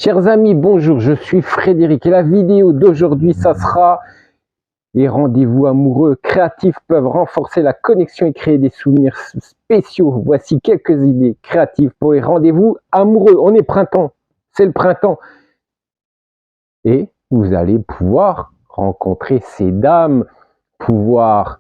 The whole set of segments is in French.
Chers amis, bonjour, je suis Frédéric et la vidéo d'aujourd'hui, ça sera les rendez-vous amoureux créatifs peuvent renforcer la connexion et créer des souvenirs spéciaux. Voici quelques idées créatives pour les rendez-vous amoureux. On est printemps, c'est le printemps. Et vous allez pouvoir rencontrer ces dames, pouvoir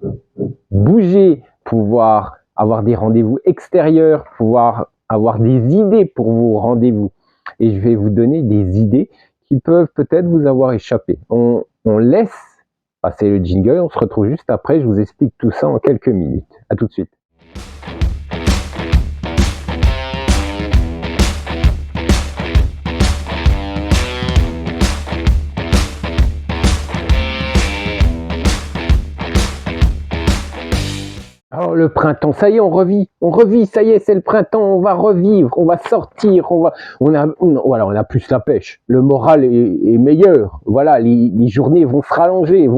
bouger, pouvoir avoir des rendez-vous extérieurs, pouvoir avoir des idées pour vos rendez-vous. Et je vais vous donner des idées qui peuvent peut-être vous avoir échappé. On laisse passer le jingle, on se retrouve juste après, je vous explique tout ça en quelques minutes. À tout de suite. Alors le printemps, ça y est, on revit, ça y est, c'est le printemps, on va revivre, on va sortir, on a plus la pêche, le moral est meilleur, voilà, les journées vont se rallonger,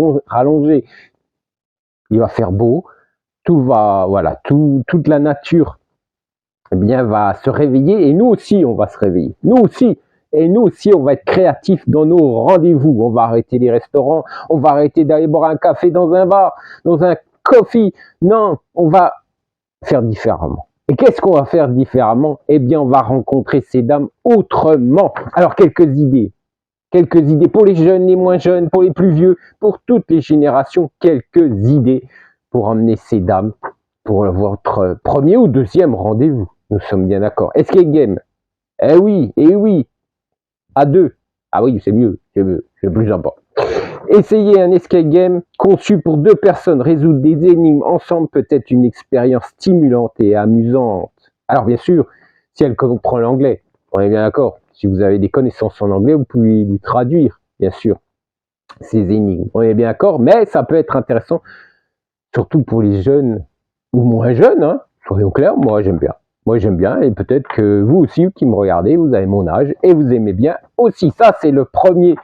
il va faire beau, toute la nature, eh bien, va se réveiller et nous aussi, on va se réveiller, nous aussi, on va être créatifs dans nos rendez-vous, on va arrêter les restaurants, on va arrêter d'aller boire un café dans un bar, dans un coffee. Non, on va faire différemment. Et qu'est-ce qu'on va faire différemment? Eh bien, on va rencontrer ces dames autrement. Alors, quelques idées pour les jeunes, les moins jeunes, pour les plus vieux, pour toutes les générations, quelques idées pour emmener ces dames pour votre premier ou deuxième rendez-vous. Nous sommes bien d'accord. Escape game. Eh oui, à deux. Ah oui, c'est mieux, c'est plus sympa. Essayez un escape game conçu pour deux personnes. Résoudre des énigmes ensemble peut être une expérience stimulante et amusante. Alors bien sûr, si elle comprend l'anglais, on est bien d'accord. Si vous avez des connaissances en anglais, vous pouvez lui traduire, bien sûr, ces énigmes. On est bien d'accord, mais ça peut être intéressant, surtout pour les jeunes ou moins jeunes, hein. Soyons clairs, moi j'aime bien. Moi j'aime bien, et peut-être que vous aussi qui me regardez, vous avez mon âge et vous aimez bien aussi. Ça, c'est le premier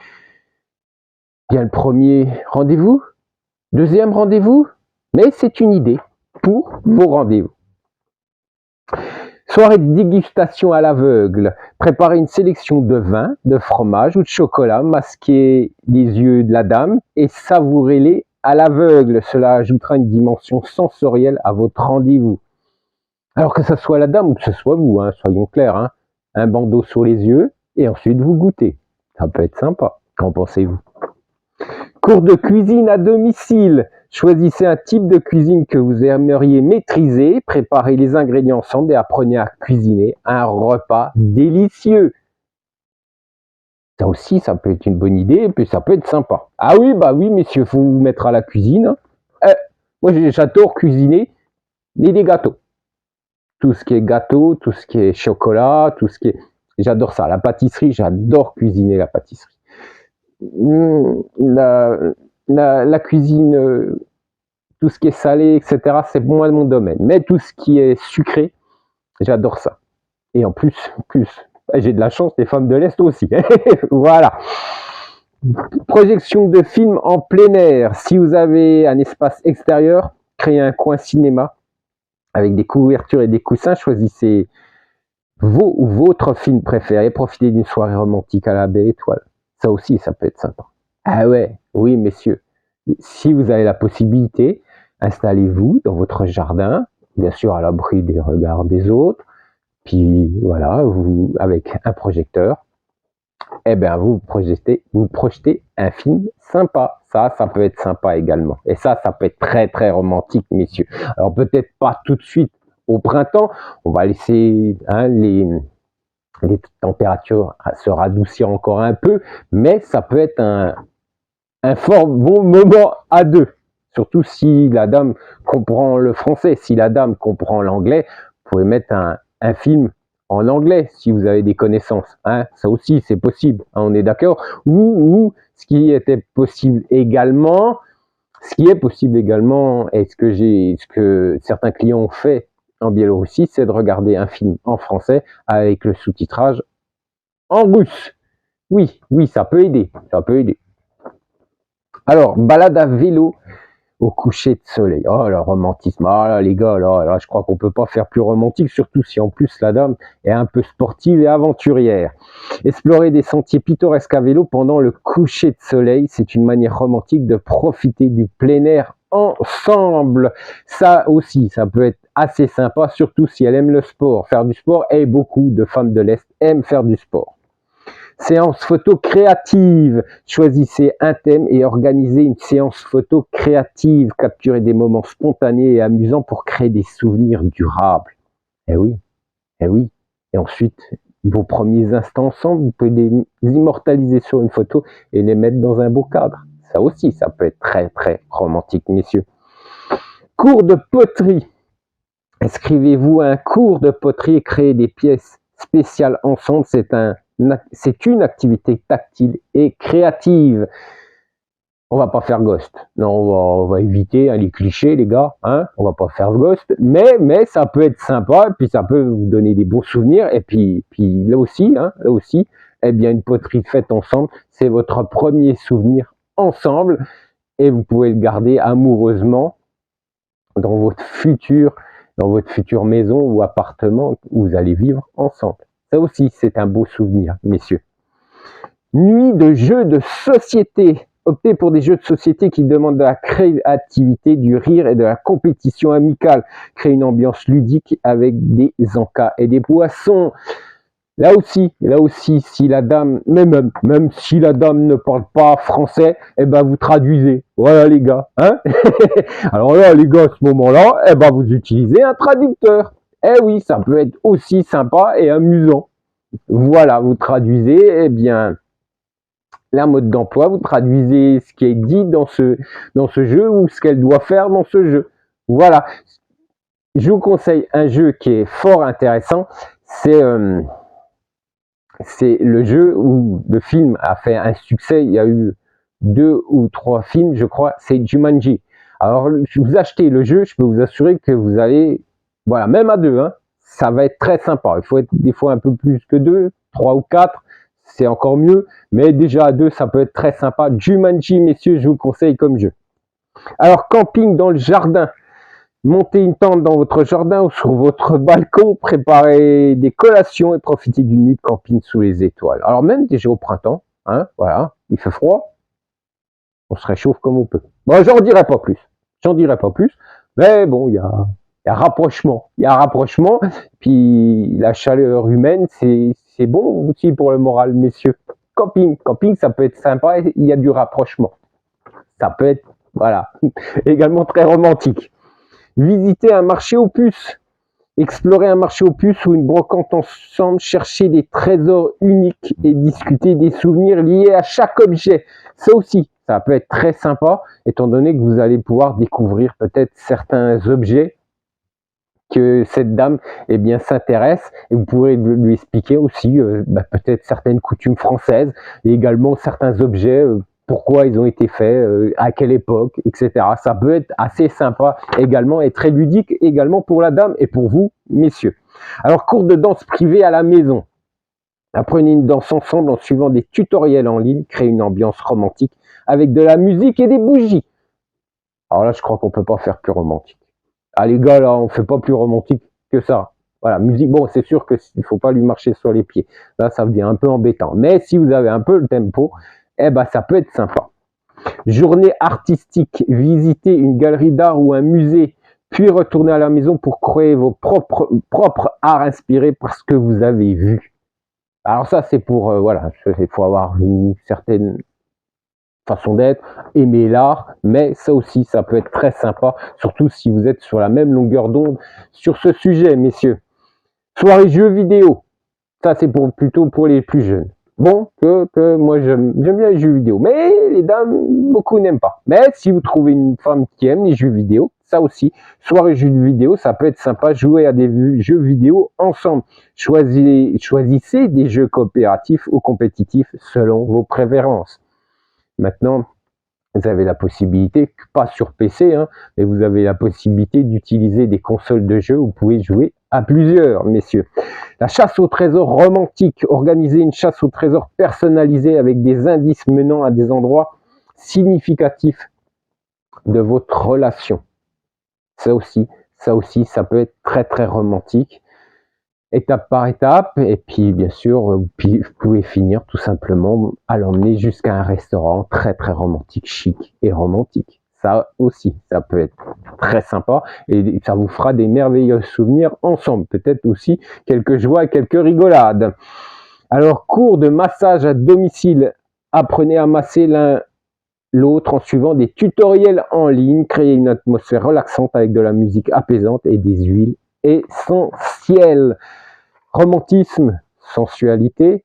rendez-vous, deuxième rendez-vous, mais c'est une idée pour vos rendez-vous. Soirée de dégustation à l'aveugle. Préparez une sélection de vin, de fromage ou de chocolat, masquez les yeux de la dame et savourez-les à l'aveugle. Cela ajoutera une dimension sensorielle à votre rendez-vous. Alors que ce soit la dame ou que ce soit vous, hein, soyons clairs, hein, un bandeau sur les yeux et ensuite vous goûtez. Ça peut être sympa. Qu'en pensez-vous? Cours de cuisine à domicile. Choisissez un type de cuisine que vous aimeriez maîtriser, préparez les ingrédients ensemble et apprenez à cuisiner un repas délicieux. Ça aussi, ça peut être une bonne idée et puis ça peut être sympa. Ah oui, bah oui, messieurs, faut vous mettre à la cuisine. Moi, j'adore cuisiner, mais des gâteaux. Tout ce qui est gâteau, tout ce qui est chocolat, j'adore ça. La pâtisserie, j'adore cuisiner la pâtisserie. La cuisine, tout ce qui est salé, etc., c'est pour moi mon domaine. Mais tout ce qui est sucré, j'adore ça. Et en plus, j'ai de la chance, les femmes de l'Est aussi. Voilà. Projection de films en plein air. Si vous avez un espace extérieur, créez un coin cinéma avec des couvertures et des coussins. Choisissez vos ou votre film préféré. Profitez d'une soirée romantique à la belle étoile. Ça aussi, ça peut être sympa. Ah ouais, oui, messieurs. Si vous avez la possibilité, installez-vous dans votre jardin, bien sûr à l'abri des regards des autres, puis voilà, vous avec un projecteur, eh bien vous projetez un film sympa. Ça peut être sympa également. Et ça peut être très très romantique, messieurs. Alors peut-être pas tout de suite au printemps, on va laisser les températures se radoucir encore un peu, mais ça peut être un fort bon moment à deux. Surtout si la dame comprend le français, si la dame comprend l'anglais, vous pouvez mettre un film en anglais si vous avez des connaissances. Hein, ça aussi, c'est possible, hein, on est d'accord. Ou ce qui est possible également, et ce que certains clients ont fait en Biélorussie, c'est de regarder un film en français avec le sous-titrage en russe. Oui, ça peut aider. Alors, balade à vélo au coucher de soleil. Oh, le romantisme. Ah là, les gars, là, je crois qu'on peut pas faire plus romantique, surtout si en plus la dame est un peu sportive et aventurière. Explorer des sentiers pittoresques à vélo pendant le coucher de soleil, c'est une manière romantique de profiter du plein air ensemble. Ça aussi, ça peut être assez sympa, surtout si elle aime le sport, faire du sport, et beaucoup de femmes de l'Est aiment faire du sport. Séance photo créative. Choisissez un thème et organisez une séance photo créative. Capturez des moments spontanés et amusants pour créer des souvenirs durables. Eh oui, eh oui. Et ensuite, vos premiers instants ensemble, vous pouvez les immortaliser sur une photo et les mettre dans un beau cadre. Ça aussi, ça peut être très, très romantique, messieurs. Cours de poterie. Inscrivez-vous à un cours de poterie et créez des pièces spéciales ensemble. C'est une activité tactile et créative. On va pas faire ghost. Non, on va éviter les clichés, les gars. Hein, on va pas faire ghost. Mais ça peut être sympa. Et puis ça peut vous donner des bons souvenirs. Et puis là aussi, eh bien, une poterie faite ensemble, c'est votre premier souvenir ensemble. Et vous pouvez le garder amoureusement dans votre future maison ou appartement où vous allez vivre ensemble. Ça aussi, c'est un beau souvenir, messieurs. Nuit de jeux de société. Optez pour des jeux de société qui demandent de la créativité, du rire et de la compétition amicale. Créez une ambiance ludique avec des encas et des boissons. Là aussi, si la dame, même si la dame ne parle pas français, eh ben vous traduisez. Voilà les gars, hein. Alors là, les gars, à ce moment-là, eh ben vous utilisez un traducteur. Eh oui, ça peut être aussi sympa et amusant. Voilà, vous traduisez, eh bien, la mode d'emploi, vous traduisez ce qui est dit dans ce jeu ou ce qu'elle doit faire dans ce jeu. Voilà. Je vous conseille un jeu qui est fort intéressant. C'est le jeu où le film a fait un succès. Il y a eu 2 ou 3 films, je crois. C'est Jumanji. Alors, vous achetez le jeu, je peux vous assurer que vous allez, voilà, même à 2, hein, ça va être très sympa. Il faut être des fois un peu plus que 2, 3 ou 4, c'est encore mieux. Mais déjà à 2, ça peut être très sympa. Jumanji, messieurs, je vous conseille comme jeu. Alors, camping dans le jardin. Montez une tente dans votre jardin ou sur votre balcon, préparez des collations et profitez d'une nuit de camping sous les étoiles. Alors même déjà au printemps, hein, voilà, il fait froid, on se réchauffe comme on peut. Bon, j'en dirai pas plus, mais bon, il y a rapprochement, puis la chaleur humaine, c'est bon aussi pour le moral, messieurs. Camping, ça peut être sympa, il y a du rapprochement. Ça peut être, voilà, également très romantique. Visiter un marché aux puces. Explorer un marché aux puces ou une brocante ensemble, chercher des trésors uniques et discuter des souvenirs liés à chaque objet. Ça aussi, ça peut être très sympa, étant donné que vous allez pouvoir découvrir peut-être certains objets que cette dame s'intéresse, et vous pourrez lui expliquer aussi peut-être certaines coutumes françaises et également certains objets, pourquoi ils ont été faits, à quelle époque, etc. Ça peut être assez sympa également et très ludique également pour la dame et pour vous, messieurs. Alors, cours de danse privée à la maison. Apprenez une danse ensemble en suivant des tutoriels en ligne, créez une ambiance romantique avec de la musique et des bougies. Alors là, je crois qu'on peut pas faire plus romantique. Ah les gars, là, on fait pas plus romantique que ça. Voilà, musique, bon, c'est sûr qu'il faut pas lui marcher sur les pieds. Là, ça devient un peu embêtant. Mais si vous avez un peu le tempo, eh ben, ça peut être sympa. Journée artistique, visitez une galerie d'art ou un musée, puis retournez à la maison pour créer vos propres arts inspirés par ce que vous avez vu. Alors ça, c'est pour, voilà, il faut avoir une certaine façon d'être, aimer l'art, mais ça aussi, ça peut être très sympa, surtout si vous êtes sur la même longueur d'onde sur ce sujet, messieurs. Soirée jeux vidéo, ça c'est plutôt pour les plus jeunes. Bon, que moi j'aime bien les jeux vidéo, mais les dames, beaucoup n'aiment pas. Mais si vous trouvez une femme qui aime les jeux vidéo, ça aussi, soirée jeux vidéo, ça peut être sympa, jouer à des jeux vidéo ensemble. Choisissez des jeux coopératifs ou compétitifs selon vos préférences. Maintenant, vous avez la possibilité, pas sur PC, hein, mais vous avez la possibilité d'utiliser des consoles de jeux où vous pouvez jouer à plusieurs, messieurs. La chasse au trésor romantique. Organisez une chasse au trésor personnalisée avec des indices menant à des endroits significatifs de votre relation. Ça aussi, ça peut être très très romantique, étape par étape. Et puis bien sûr, vous pouvez finir tout simplement à l'emmener jusqu'à un restaurant très très romantique, chic et romantique. Ça aussi, ça peut être très sympa et ça vous fera des merveilleux souvenirs ensemble. Peut-être aussi quelques joies et quelques rigolades. Alors, cours de massage à domicile. Apprenez à masser l'un l'autre en suivant des tutoriels en ligne. Créez une atmosphère relaxante avec de la musique apaisante et des huiles essentielles. Romantisme, sensualité,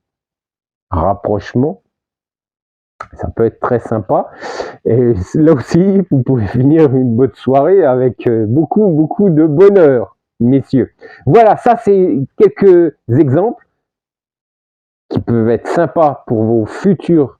rapprochement. Ça peut être très sympa. Et là aussi, vous pouvez finir une bonne soirée avec beaucoup, beaucoup de bonheur, messieurs. Voilà, ça c'est quelques exemples qui peuvent être sympas pour vos futurs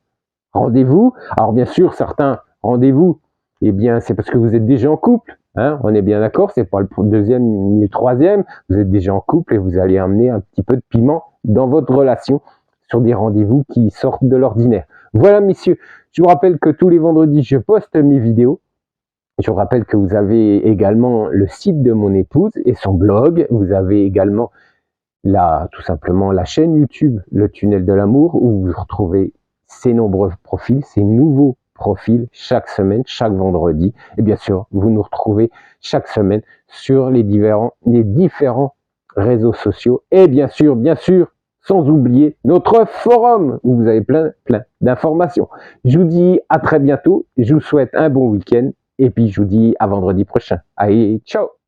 rendez-vous. Alors bien sûr, certains rendez-vous, eh bien, c'est parce que vous êtes déjà en couple. Hein, on est bien d'accord, c'est pas le deuxième ni le troisième. Vous êtes déjà en couple et vous allez amener un petit peu de piment dans votre relation sur des rendez-vous qui sortent de l'ordinaire. Voilà, messieurs. Je vous rappelle que tous les vendredis, je poste mes vidéos. Je vous rappelle que vous avez également le site de mon épouse et son blog. Vous avez également tout simplement la chaîne YouTube, Le Tunnel de l'Amour, où vous retrouvez ces nombreux profils, ces nouveaux profils chaque semaine, chaque vendredi. Et bien sûr, vous nous retrouvez chaque semaine sur les différents réseaux sociaux. Et bien sûr, sans oublier notre forum où vous avez plein d'informations. Je vous dis à très bientôt. Je vous souhaite un bon week-end. Et puis, je vous dis à vendredi prochain. Allez, ciao!